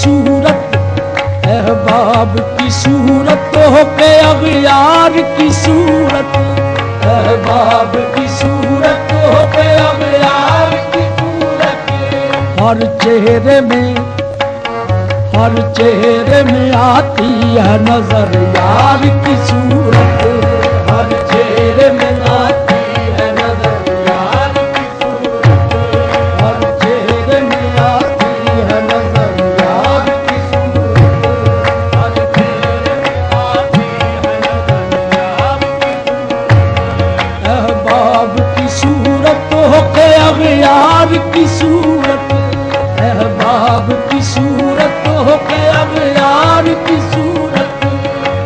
सूरत, अहबाब की सूरत हो के अगयार की सूरत, अहबाब की सूरत हो के अगयार की सूरत। हर चेहरे में आती है नजर यार की सूरत, हर चेहरे में आती है नजर यार की सूरत, हर चेहरे में आती है नजर यार की सूरत, हर चेहरे में आती है नजर यार की सूरत। अहबाब की सूरत हो के अगयार की सूरत, अहबाब की सूरत हो के अगयार की सूरत।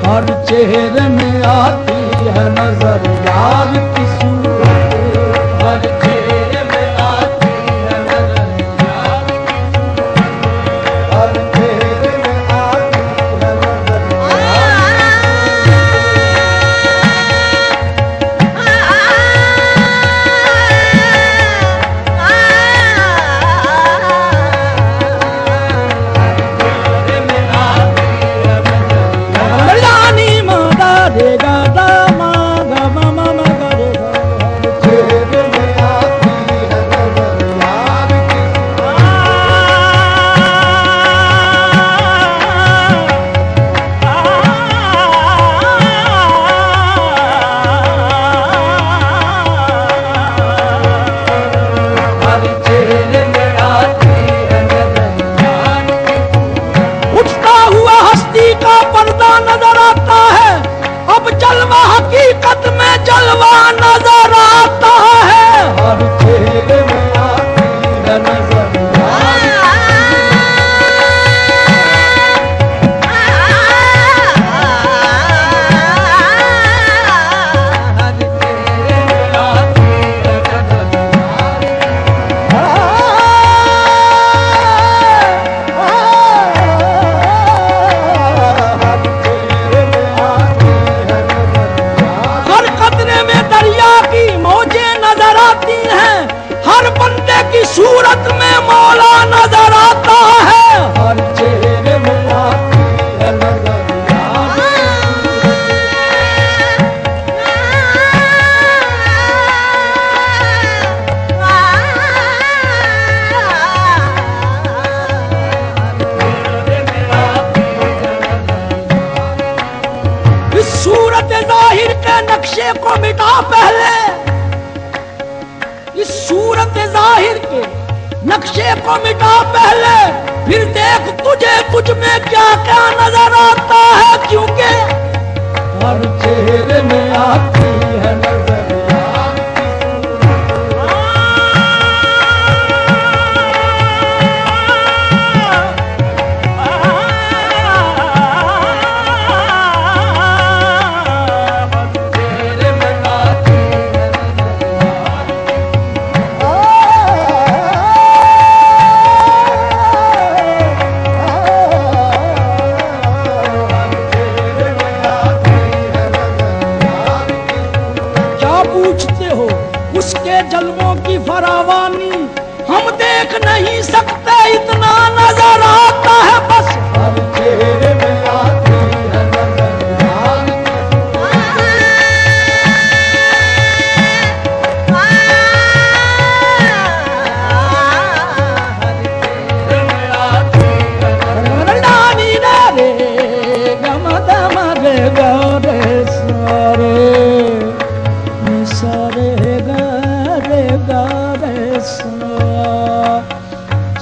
हर चेहरे में आती है नजर यार की सूरत, हर चेहरे में आती है नजर यार की सूरत, हर चेहरे में आती है नजर जलवा हकीकत में जलवा नजर आता है, हर चेहरे में आती है नजर सूरत में मौला नजर आता है, हर चेहरे में आती है नजर इस सूरत जाहिर के नक्शे को मिटा पहले, इस सूरत जाहिर के नक्शे को मिटा पहले, फिर देख तुझे तुझ में क्या क्या नजर आता है, क्योंकि हर चेहरे में आती है नजर यार की उसके जलवों की फरावानी हम देख नहीं सकते, इतना नजर आता है बस, हर चेहरे में आती है नजर यार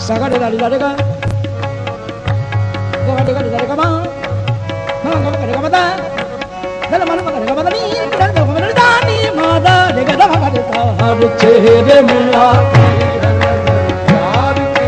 Saga dari dari ka, gawat dari ka bang, gawat dari ka mata, dalam mana dari ka mata ni, dalam mana dari dani mata, dari ka dalam ada har chehre mein aati hai nazar yaar ki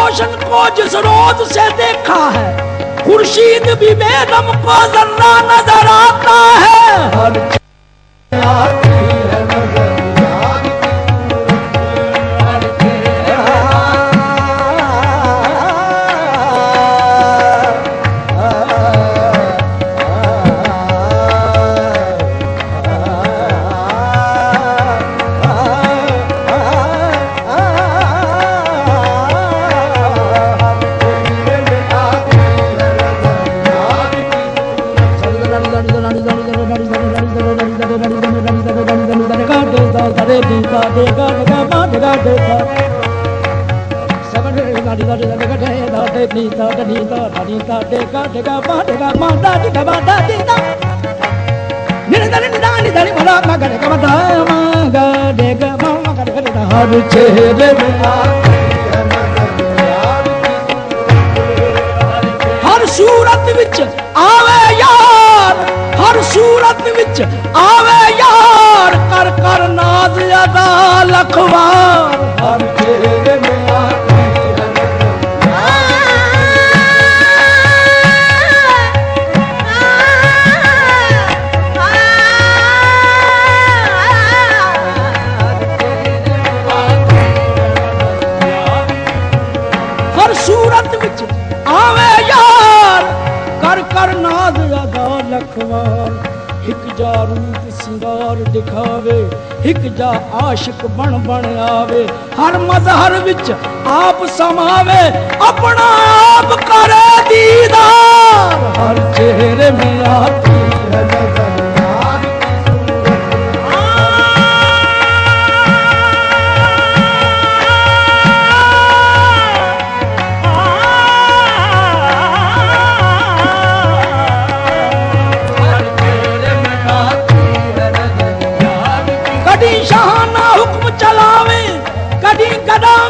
रोशन को जिस रोज से देखा है, खुर्शीद भी बेदम को जर्रा नजर आता है। हर आती है नजर यार हर चेहरे में हर सूरत विच आवे यार, हर सूरत विच आवे यार, कर कर नाज अदा लखवार। हर चेहरे में सूरत विच आवे यार, कर कर नाज अदा लखवार। हिक जा रूप सिंगार दिखावे, हिक जा आशिक बन बन आवे, हर मजहर विच आप समावे, अपना आप करे दीदार। हर चेहरे में आती है नजर यार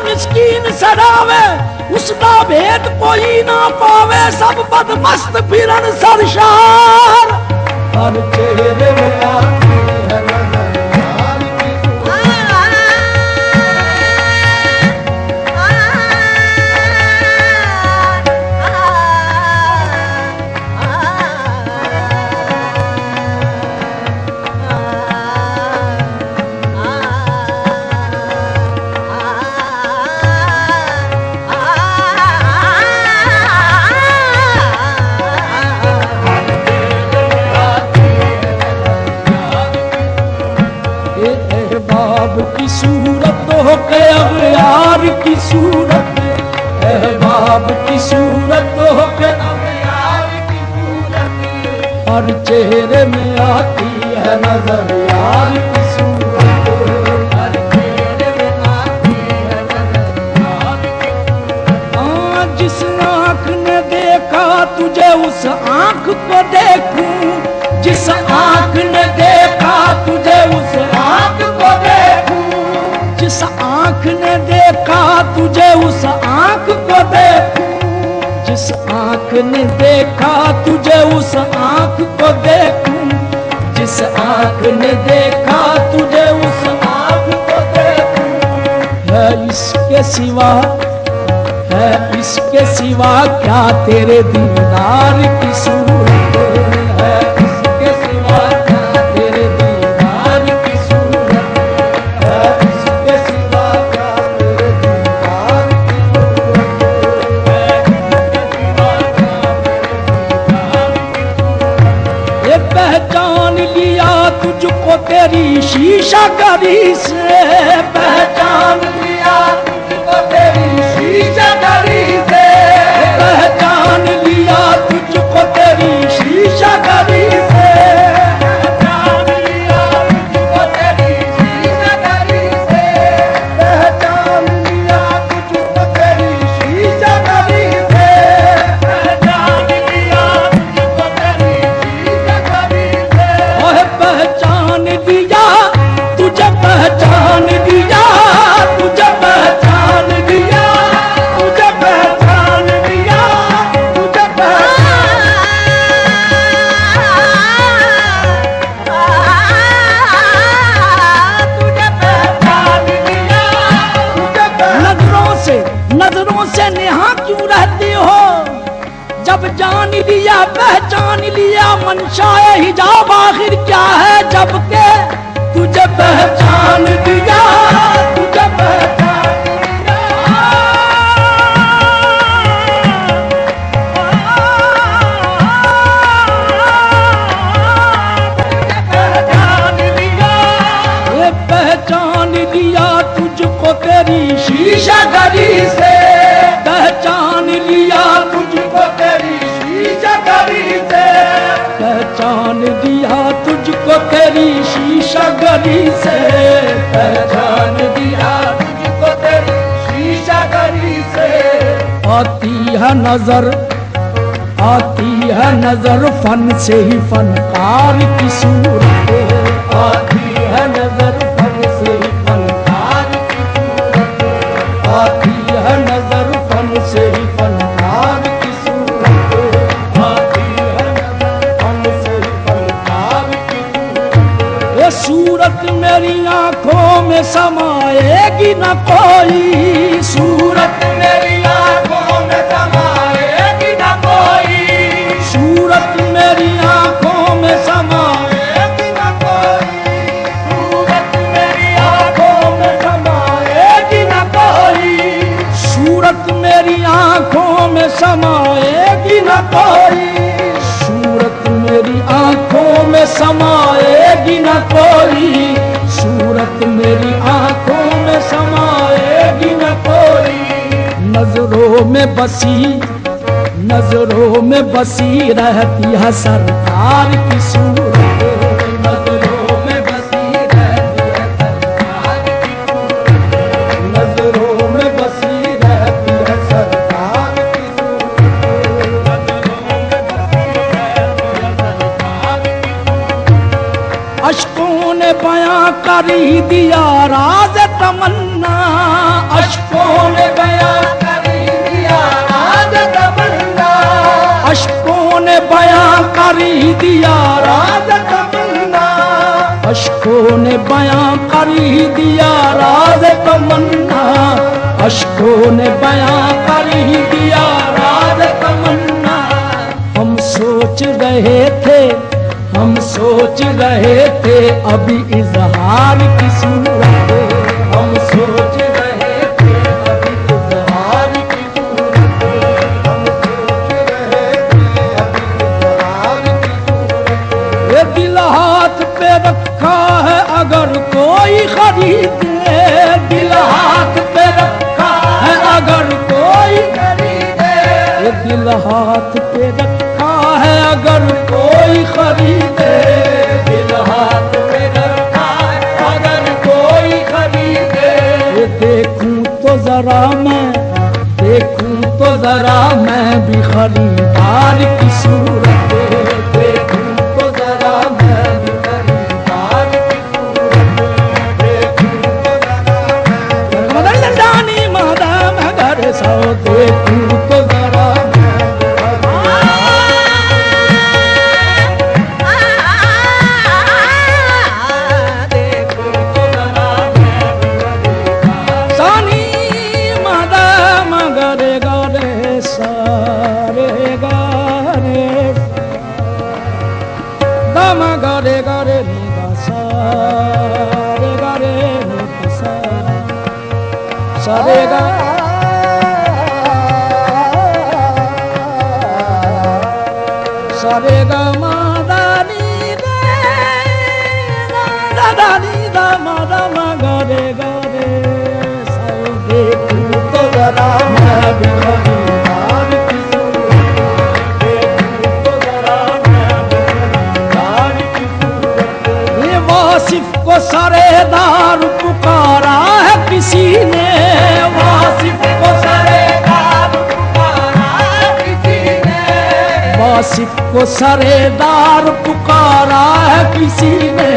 मिस्कीन सड़ावे, उसका भेद कोई ना पावे, सब बदमस्त फिरन सरशार। हर चेहरे में आती है नजर यार की सूरत हो के अगयार की सूरत, अहबाब की सूरत हो के अगयार की सूरत। हर चेहरे में आती है नजर यार की सूरत, हर चेहरे में आती है नजर यार की सूरत। जिस आँख ने देखा तुझे उस आँख को देखूं, जिस आँख ने देखा तुझे उस आँख को देखूं, जिस आँख ने देखा तुझे उस आँख को देखूं, जिस आँख ने देखा तुझे उस आँख को देखूं, जिस आँख ने देखा तुझे उस आँख को देखूं। है इसके सिवा, है इसके सिवा क्या तेरे दीदार की सूरत है, इसके सिवा क्या तेरे दीदार की सूरत है, इसके सिवा क्या तेरे दीदार की सूरत है, इसके सिवा क्या तेरे दीदार की सूरत। ये पहचान लिया तुझको तेरी शीशा गरी से, पहचान लिया तुझको तेरी शीशा गरी से, पहचान लिया तुझको तेरी शीशा गरी से, पहचान लिया तुझको तेरी शीशा गरी से, पहचान लिया तुझको तेरी शीशा गरी से, पहचान लिया तुझको तेरी शीशा गरी से। ओह पहचान लिया तुझे, पहचान लिया तुझे, नजरों से नेहा क्यों रहती हो? जब जान लिया पहचान लिया मनशाए हिजाब आखिर क्या है? जब के तुझे पहचान लिया, तुझे पहचान लिया तुझको तेरी शीशा घड़ी से, पहचान लिया तुझको तेरी शीशा घड़ी से, पहचान लिया तुझको तेरी शीशा घड़ी से, पहचान लिया तुझको तेरी शीशा घड़ी से। आती है नजर, आती है नजर फन से ही फनकार की सूरत, आती है नजर फन से ही फनकार की सूरत, आती है नजर फन से ही फनकार की सूरत, आती है नजर फन से ही फनकार की सूरत। ये सूरत मेरी आंखों में समाएगी न कोई, सूरत मेरी आंखों में समाएगी न कोई, सूरत मेरी आंखों में समाएगी न कोई, सूरत मेरी आंखों में समाएगी न कोई, सूरत मेरी आंखों में समाएगी न कोई, सूरत मेरी आंखों में समाएगी न कोई, सूरत मेरी आंखों में समाएगी न कोई। नजरों में बसी, नजरों में बसी रहती है सरकार की सूरत, नजरों में बसी रहती है सरकार की सूरत, नजरों में बसी रहती है सरकार की सूरत, नजरों में बसी रहती है सरकार की सूरत। अश्कों ने बयां कर ही दिया राज तमन्ना, अश्कों ने बयां कर ही दिया राज तमन्ना, अश्कों ने बयां कर ही दिया राज तमन्ना, अश्कों ने बयां कर ही दिया राज तमन्ना, अश्कों ने बयां कर ही दिया राज तमन्ना। हम सोच रहे थे, हम सोच रहे थे अभी इजहार की सूरत, हम सोच रहे थे अभी इजहार की सूरत, हम सोच रहे थे अभी इजहार की सूरत। ये दिल हाथ पे रखा है अगर कोई खरीदे, दिल हाथ पे रखा है अगर कोई खरीदे, ये दिल हाथ पे रखा है अगर कोई खरीदे, दिल हाथ पे रखा है अगर कोई खरीदे। ये देखूं तो जरा मैं, देखूं तो जरा मैं भी खरीदार की सूरत, देखूं तो जरा मैं भी खरीदार की सूरत, देखूं तो जरा मैं मदर दानी मादा मगर सो, देखूं तो जरा गरे गरे नी सा रे गरे नी सा सा रे गा सा रे गा मा दा नी दा दा नी दा मा दा मा गरे गरे सा। देखूं तो जरा मैं भी खरीदार की सूरत, देखूं तो जरा मैं भी खरीदार की सूरत। ये वासिफ को सरेदार पुकारा है किसी ने, वासिफ को सरेदार पुकारा है किसी ने, वासिफ को सरेदार पुकारा है किसी ने,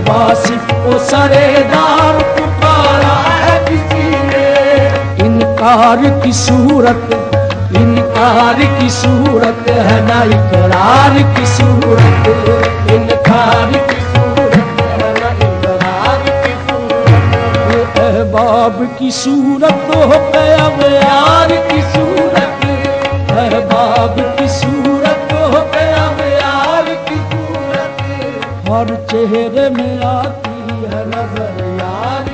वासिफ को सरेदार पुकारा है किसी ने। इनकार की सूरत, इनकार की सूरत है ना इकरार की सूरत, इनकार की सूरत है ना इकरार की सूरत। अहबाब की सूरत हो कयाम यार की सूरत, अहबाब की सूरत हो कयाम यार की सूरत, हर चेहरे में आती है नजर यार